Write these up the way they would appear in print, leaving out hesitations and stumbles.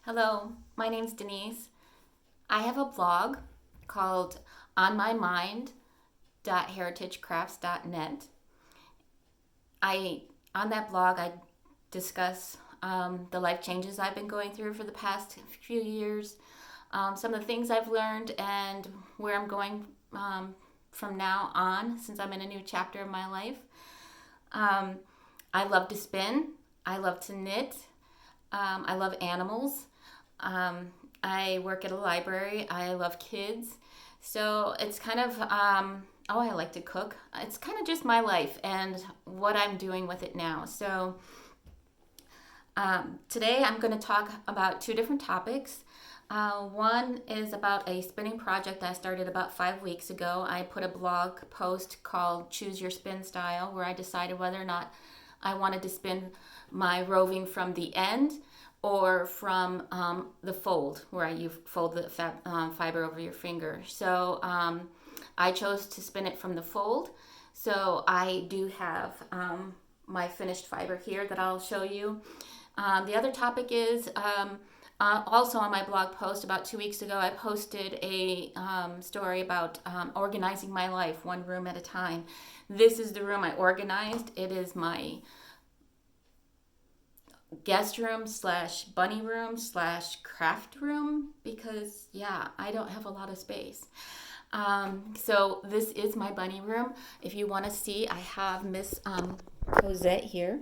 Hello, my name's Denise. I have a blog called onmymind.heritagecrafts.net. On that blog I discuss the life changes I've been going through for the past few years, some of the things I've learned, and where I'm going from now on since I'm in a new chapter of my life. I love to spin. I love to knit. I love animals. I work at a library. I love kids. So it's kind of, I like to cook. It's kind of just my life and what I'm doing with it now. So today I'm going to talk about two different topics. One is about a spinning project I started about 5 weeks ago. I put a blog post called Choose Your Spin Style, where I decided whether or not I wanted to spin my roving from the end or from the fold, where you fold the fiber over your finger. So I chose to spin it from the fold. So I do have my finished fiber here that I'll show you. The other topic is also on my blog post about 2 weeks ago, I posted a story about organizing my life one room at a time. This is the room I organized. It is my guest room / bunny room / craft room because, I don't have a lot of space. So this is my bunny room. If you want to see, I have Miss Cosette here.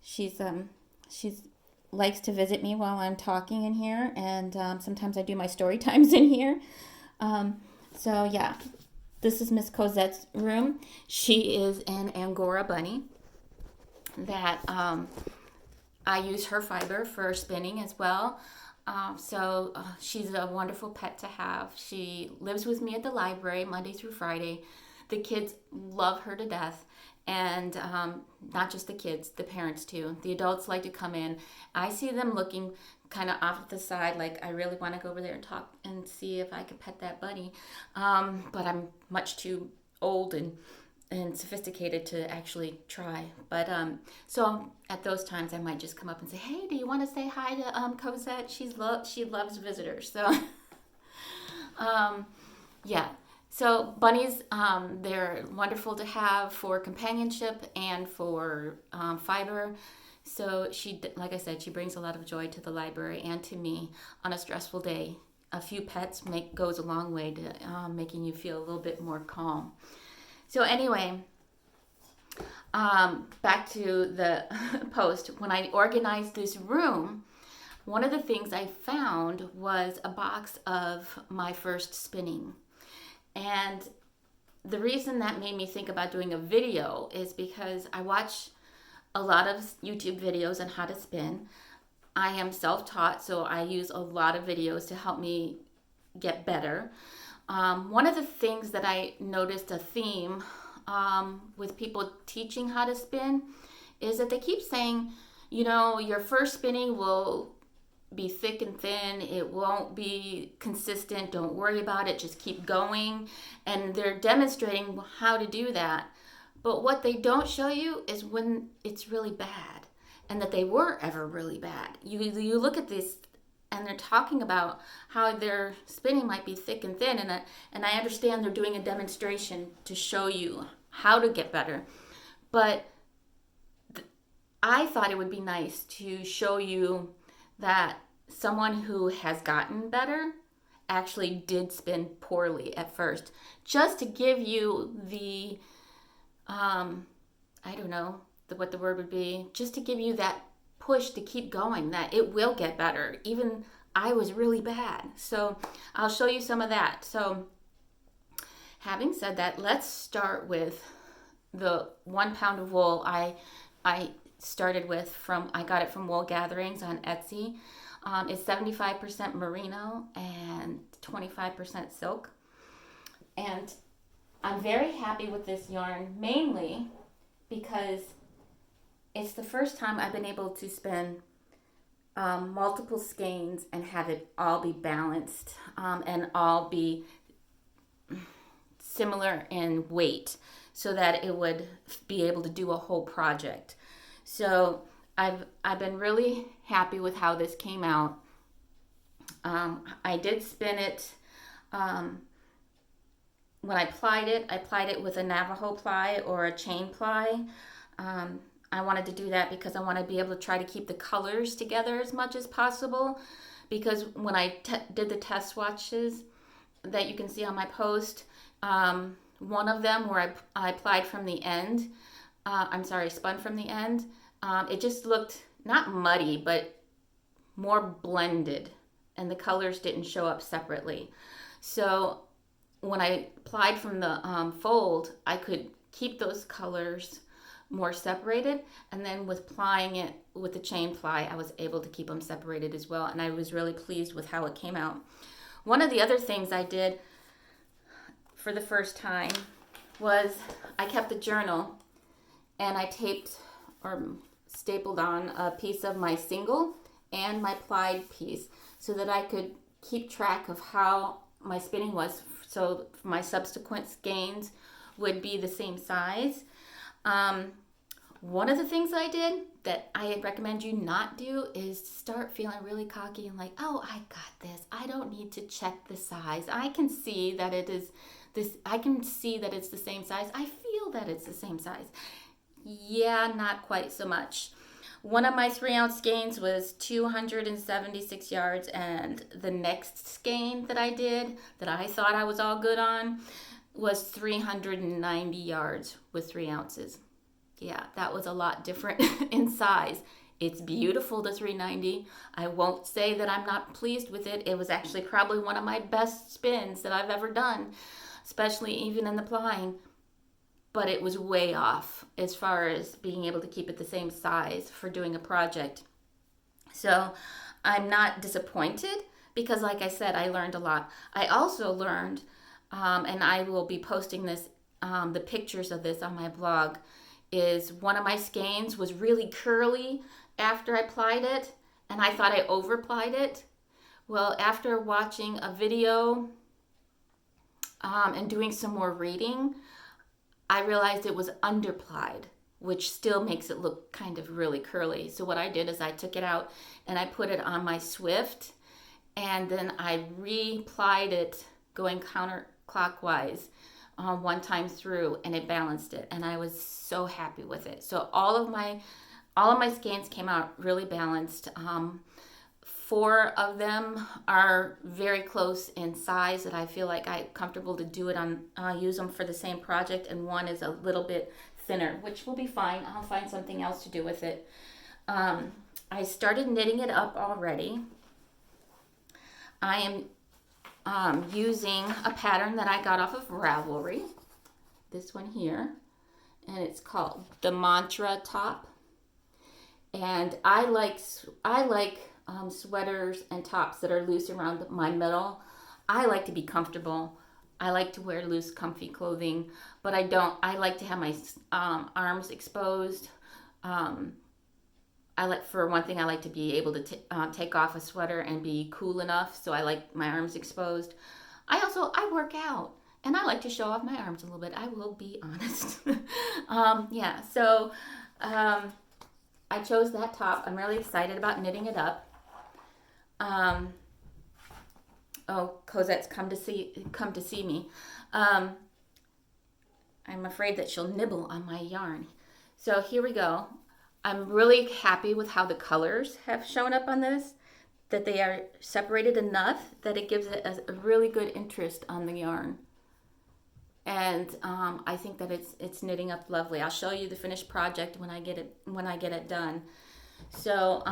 She's likes to visit me while I'm talking in here, and sometimes I do my story times in here. This is Miss Cosette's room. She is an Angora bunny that I use her fiber for spinning as well. She's a wonderful pet to have. She lives with me at the library Monday through Friday. The kids love her to death. And not just the kids, the parents too. The adults like to come in. I see them looking kind of off to the side, like I really want to go over there and talk and see if I could pet that bunny. But I'm much too old and sophisticated to actually try. But so at those times I might just come up and say, hey, do you want to say hi to Cosette? She loves visitors. So So bunnies, they're wonderful to have for companionship and for fiber. So like I said, she brings a lot of joy to the library and to me on a stressful day. A few pets goes a long way to making you feel a little bit more calm. So anyway, back to the post. When I organized this room, one of the things I found was a box of my first spinning. And the reason that made me think about doing a video is because I watch a lot of YouTube videos on how to spin. I am self-taught, so I use a lot of videos to help me get better. One of the things that I noticed a theme with people teaching how to spin is that they keep saying, your first spinning will be thick and thin. It won't be consistent. Don't worry about it. Just keep going. And they're demonstrating how to do that. But what they don't show you is when it's really bad and that they were ever really bad. You look at this and they're talking about how their spinning might be thick and thin. And I understand they're doing a demonstration to show you how to get better. But I thought it would be nice to show you that someone who has gotten better actually did spin poorly at first, just to give you the, I don't know what the word would be, just to give you that push to keep going, that it will get better. Even I was really bad. So I'll show you some of that. So having said that, let's start with the 1 pound of wool I started with I got it from Woolgatherings on Etsy. It's 75% merino and 25% silk. And I'm very happy with this yarn, mainly because it's the first time I've been able to spin multiple skeins and have it all be balanced and all be similar in weight so that it would be able to do a whole project. So I've been really happy with how this came out. I did spin it. When I plied it with a Navajo ply or a chain ply. I wanted to do that because I want to be able to try to keep the colors together as much as possible. Because when I did the test swatches that you can see on my post, one of them where I applied from the end, spun from the end, it just looked not muddy, but more blended, and the colors didn't show up separately. So when I applied from the fold, I could keep those colors more separated, and then with plying it with the chain ply, I was able to keep them separated as well, and I was really pleased with how it came out. One of the other things I did for the first time was I kept a journal, and I taped or stapled on a piece of my single and my plied piece so that I could keep track of how my spinning was, so my subsequent skeins would be the same size. One of the things I did that I recommend you not do is start feeling really cocky and like, oh, I got this. I don't need to check the size. I can see that it is this. I can see that it's the same size. I feel that it's the same size. Yeah, not quite so much. One of my 3-ounce skeins was 276 yards, and the next skein that I did that I thought I was all good on was 390 yards with 3 ounces. Yeah, that was a lot different in size. It's beautiful, the 390. I won't say that I'm not pleased with it. It was actually probably one of my best spins that I've ever done, especially even in the plying. But it was way off as far as being able to keep it the same size for doing a project. So I'm not disappointed because, like I said, I learned a lot. I also learned, and I will be posting this, the pictures of this on my blog, is one of my skeins was really curly after I plied it, and I thought I over-plied it. Well, after watching a video and doing some more reading, I realized it was underplied, which still makes it look kind of really curly. So what I did is I took it out and I put it on my Swift, and then I re-plied it going counterclockwise one time through, and it balanced it, and I was so happy with it. So all of my skeins came out really balanced. 4 of them are very close in size that I feel like I'm comfortable to do it on, use them for the same project, and 1 is a little bit thinner, which will be fine. I'll find something else to do with it. I started knitting it up already. I am using a pattern that I got off of Ravelry, this one here, and it's called the Mantra Top. And I like sweaters and tops that are loose around my middle. I like to be comfortable. I like to wear loose, comfy clothing, but I like to have my arms exposed. For one thing, I like to be able to take off a sweater and be cool enough, so I like my arms exposed. I work out, and I like to show off my arms a little bit. I will be honest. So I chose that top. I'm really excited about knitting it up. Cosette's come to see me. I'm afraid that she'll nibble on my yarn. So here we go. I'm really happy with how the colors have shown up on this, that they are separated enough that it gives it a really good interest on the yarn. And I think that it's knitting up lovely. I'll show you the finished project when I get it done. So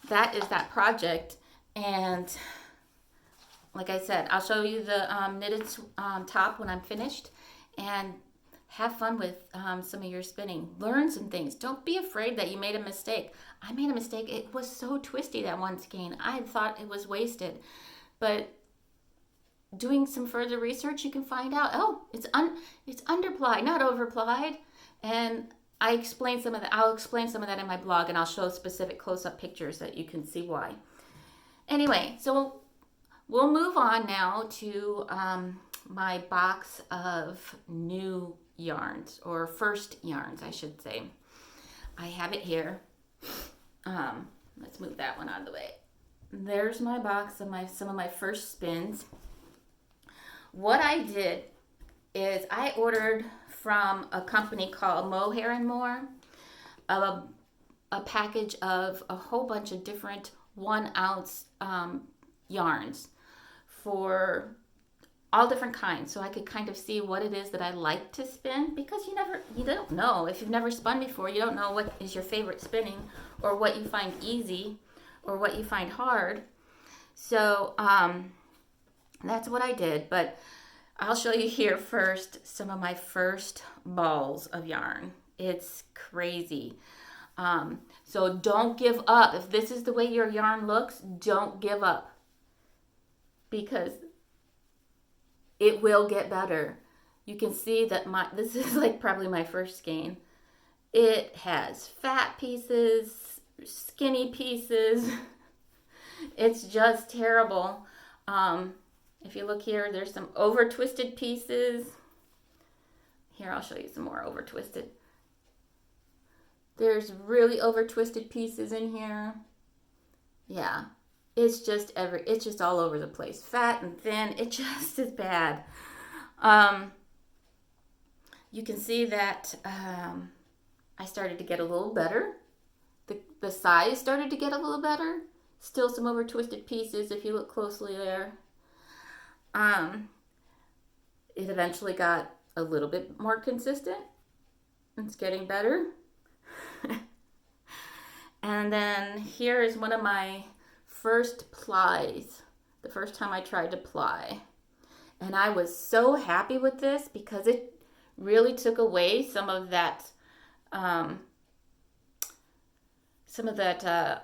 that is that project, and like I said, I'll show you the knitted top when I'm finished, and have fun with some of your spinning. Learn some things. Don't be afraid that you made a mistake. I made a mistake. It was so twisty, that one skein. I thought it was wasted. But doing some further research, you can find out, it's underplied, not overplied. And I'll explain some of that in my blog, and I'll show specific close-up pictures that you can see why. Anyway, so we'll move on now to my box of new yarns, or first yarns, I should say. I have it here. Let's move that one out of the way. there's my box of some of my first spins. What I did is I ordered from a company called Mohair and More a package of a whole bunch of different 1 ounce yarns for all different kinds, so I could kind of see what it is that I like to spin, because you don't know. If you've never spun before, you don't know what is your favorite spinning, or what you find easy, or what you find hard. So that's what I did. But I'll show you here first some of my first balls of yarn. It's crazy. So don't give up. If this is the way your yarn looks, don't give up, because it will get better. You can see that this is like probably my first skein. It has fat pieces, skinny pieces. It's just terrible. If you look here, there's some over twisted pieces. Here, I'll show you some more over twisted. There's really over twisted pieces in here. Yeah. It's just all over the place. Fat and thin. It just is bad. You can see that I started to get a little better. The size started to get a little better. Still some over twisted pieces if you look closely there. It eventually got a little bit more consistent. It's getting better. And then here is one of my first plies, the first time I tried to ply. And I was so happy with this because it really took away some of that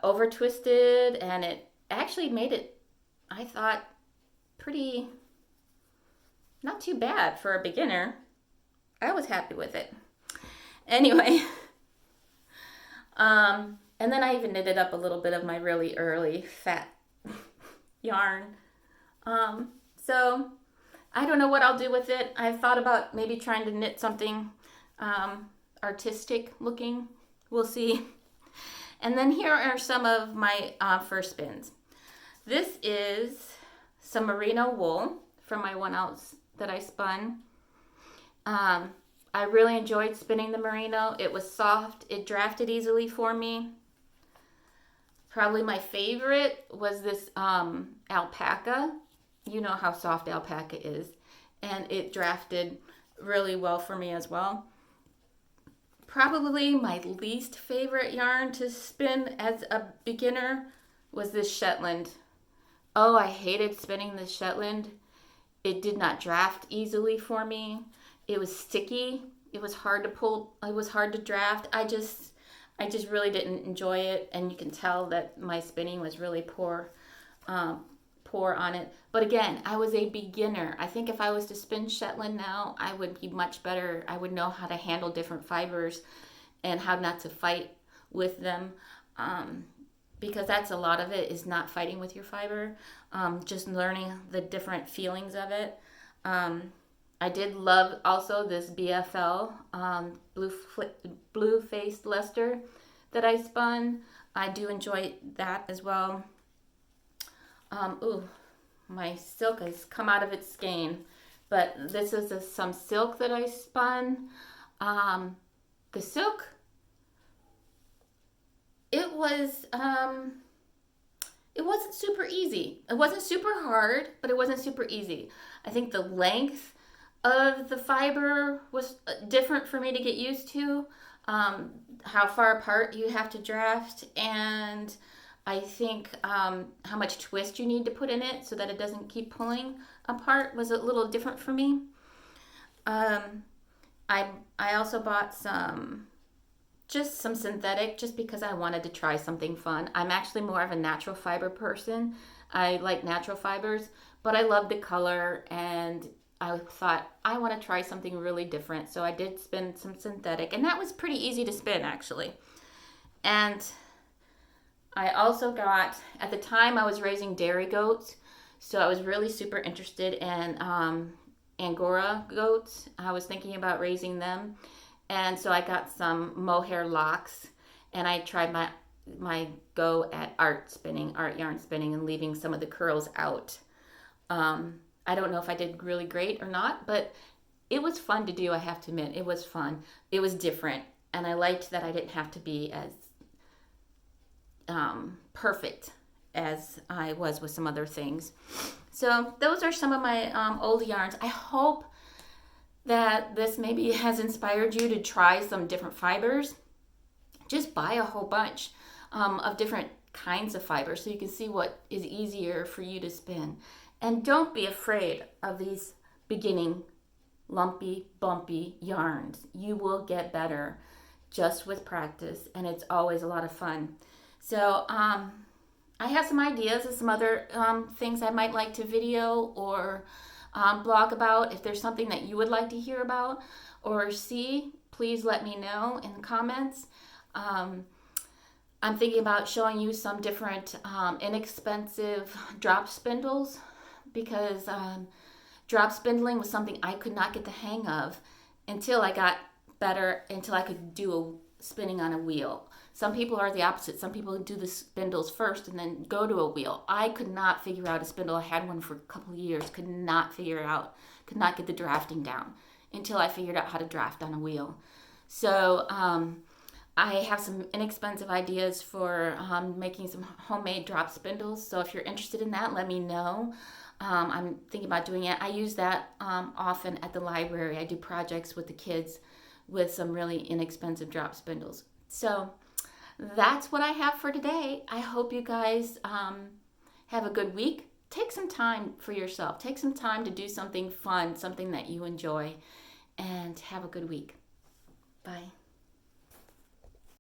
over twisted, and it actually made it, I thought, pretty, not too bad for a beginner. I was happy with it. Anyway, and then I even knitted up a little bit of my really early fat yarn. So I don't know what I'll do with it. I've thought about maybe trying to knit something artistic looking. We'll see. And then here are some of my first spins. This is some Merino wool from my 1 ounce that I spun. I really enjoyed spinning the merino. It was soft. It drafted easily for me. Probably my favorite was this alpaca. You know how soft alpaca is. And it drafted really well for me as well. Probably my least favorite yarn to spin as a beginner was this Shetland. Oh, I hated spinning this Shetland. It did not draft easily for me. It was sticky. It was hard to pull. It was hard to draft. I just really didn't enjoy it, and you can tell that my spinning was really poor on it. But again, I was a beginner. I think if I was to spin Shetland now, I would be much better. I would know how to handle different fibers and how not to fight with them, because that's a lot of it, is not fighting with your fiber, just learning the different feelings of it. I did love also this BFL blue-faced Leicester that I spun. I do enjoy that as well. My silk has come out of its skein, but this is some silk that I spun. The silk, it wasn't super easy. It wasn't super hard, but it wasn't super easy. I think the length of the fiber was different for me to get used to, how far apart you have to draft, and I think how much twist you need to put in it so that it doesn't keep pulling apart was a little different for me. I also bought some synthetic, just because I wanted to try something fun. I'm actually more of a natural fiber person. I like natural fibers, but I love the color, and I thought I want to try something really different. So I did spin some synthetic, and that was pretty easy to spin actually. And I also got, at the time I was raising dairy goats, so I was really super interested in Angora goats. I was thinking about raising them. And so I got some mohair locks, and I tried my go at art yarn spinning, and leaving some of the curls out. I don't know if I did really great or not, but it was fun to do, I have to admit. It was fun. It was different. And I liked that I didn't have to be as perfect as I was with some other things. So those are some of my old yarns. I hope that this maybe has inspired you to try some different fibers. Just buy a whole bunch of different kinds of fibers so you can see what is easier for you to spin. And don't be afraid of these beginning lumpy, bumpy yarns. You will get better just with practice, and it's always a lot of fun. So I have some ideas of some other things I might like to video or blog about. If there's something that you would like to hear about or see, please let me know in the comments. I'm thinking about showing you some different inexpensive drop spindles, because drop spindling was something I could not get the hang of until I got better, until I could do spinning on a wheel. Some people are the opposite. Some people do the spindles first and then go to a wheel. I could not figure out a spindle. I had one for a couple of years, could not figure it out, could not get the drafting down until I figured out how to draft on a wheel. So I have some inexpensive ideas for making some homemade drop spindles. So if you're interested in that, let me know. I'm thinking about doing it. I use that often at the library. I do projects with the kids with some really inexpensive drop spindles. So that's what I have for today. I hope you guys have a good week. Take some time for yourself. Take some time to do something fun, something that you enjoy, and have a good week. Bye.